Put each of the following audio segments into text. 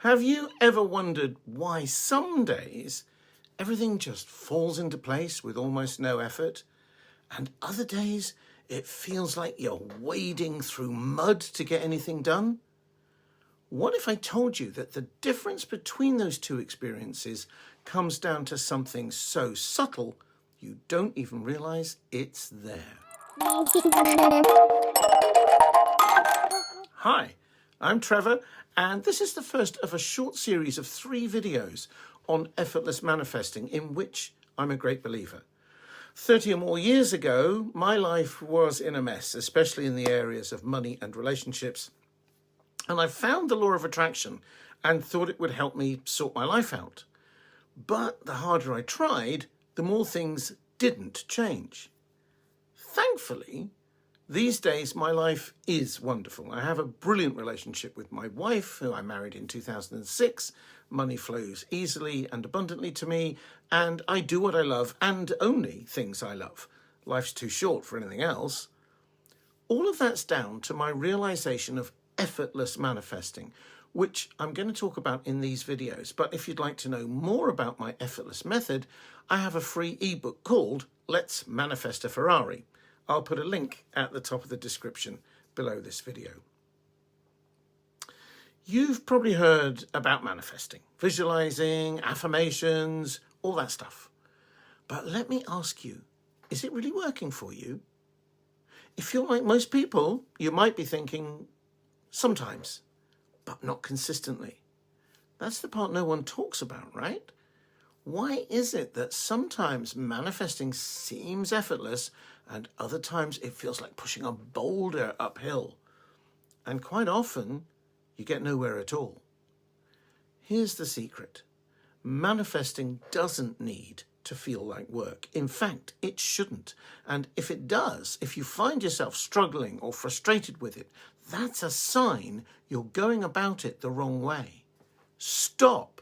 Have you ever wondered why some days everything just falls into place with almost no effort, and other days it feels like you're wading through mud to get anything done? What if I told you that the difference between those two experiences comes down to something so subtle you don't even realize it's there? Hi, I'm Trevor, and this is the first of a short series of 3 videos on effortless manifesting, in which I'm a great believer. 30 or more years ago, my life was in a mess, especially in the areas of money and relationships. And I found the law of attraction and thought it would help me sort my life out. But the harder I tried, the more things didn't change. Thankfully, these days my life is wonderful. I have a brilliant relationship with my wife, who I married in 2006. Money flows easily and abundantly to me, and I do what I love and only things I love. Life's too short for anything else. All of that's down to my realization of effortless manifesting, which I'm going to talk about in these videos. But if you'd like to know more about my effortless method, I have a free ebook called Let's Manifest A Ferrari. I'll put a link at the top of the description below this video. You've probably heard about manifesting, visualizing, affirmations, all that stuff. But let me ask you, is it really working for you? If you're like most people, you might be thinking, sometimes, but not consistently. That's the part no one talks about, right? Why is it that sometimes manifesting seems effortless and other times it feels like pushing a boulder uphill? And quite often, you get nowhere at all. Here's the secret. Manifesting doesn't need to feel like work. In fact, it shouldn't. And if it does, if you find yourself struggling or frustrated with it, that's a sign you're going about it the wrong way. Stop.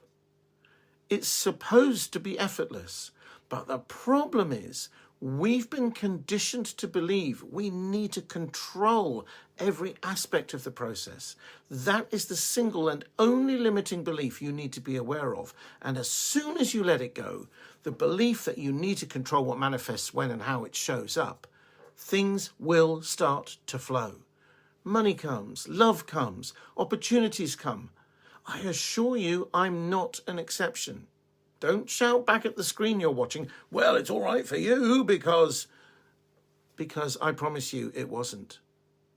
It's supposed to be effortless, but the problem is we've been conditioned to believe we need to control every aspect of the process. That is the single and only limiting belief you need to be aware of. And as soon as you let it go, the belief that you need to control what manifests when and how it shows up, things will start to flow. Money comes, love comes, opportunities come. I assure you I'm not an exception. Don't shout back at the screen you're watching, well, it's all right for you, because I promise you it wasn't.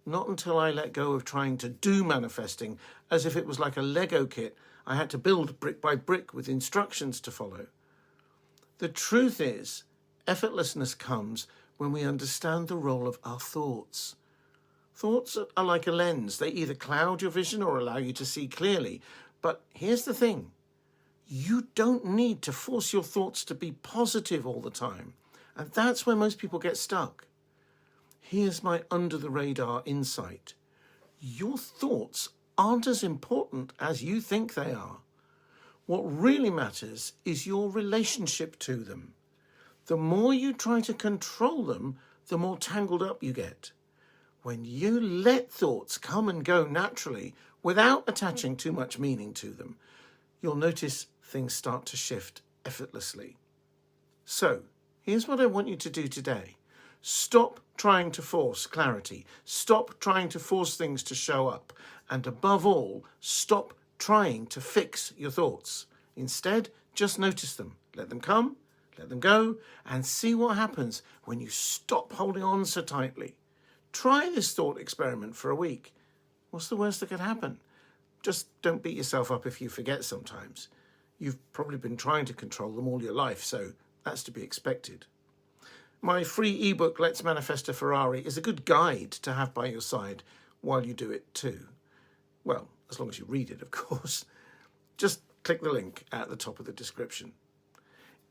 Not until I let go of trying to do manifesting as if it was like a Lego kit I had to build brick by brick with instructions to follow. The truth is, effortlessness comes when we understand the role of our thoughts. Thoughts are like a lens. They either cloud your vision or allow you to see clearly. But here's the thing. You don't need to force your thoughts to be positive all the time. And that's where most people get stuck. Here's my under-the-radar insight. Your thoughts aren't as important as you think they are. What really matters is your relationship to them. The more you try to control them, the more tangled up you get. When you let thoughts come and go naturally without attaching too much meaning to them, you'll notice things start to shift effortlessly. So, here's what I want you to do today. Stop trying to force clarity. Stop trying to force things to show up. And above all, stop trying to fix your thoughts. Instead, just notice them. Let them come, let them go, and see what happens when you stop holding on so tightly. Try this thought experiment for a week. What's the worst that could happen? Just don't beat yourself up if you forget sometimes. You've probably been trying to control them all your life, so that's to be expected. My free ebook, Let's Manifest A Ferrari, is a good guide to have by your side while you do it too. Well, as long as you read it, of course. Just click the link at the top of the description.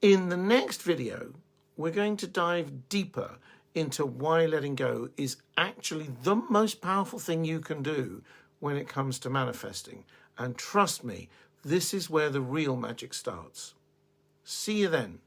In the next video, we're going to dive deeper into why letting go is actually the most powerful thing you can do when it comes to manifesting. And trust me, this is where the real magic starts. See you then.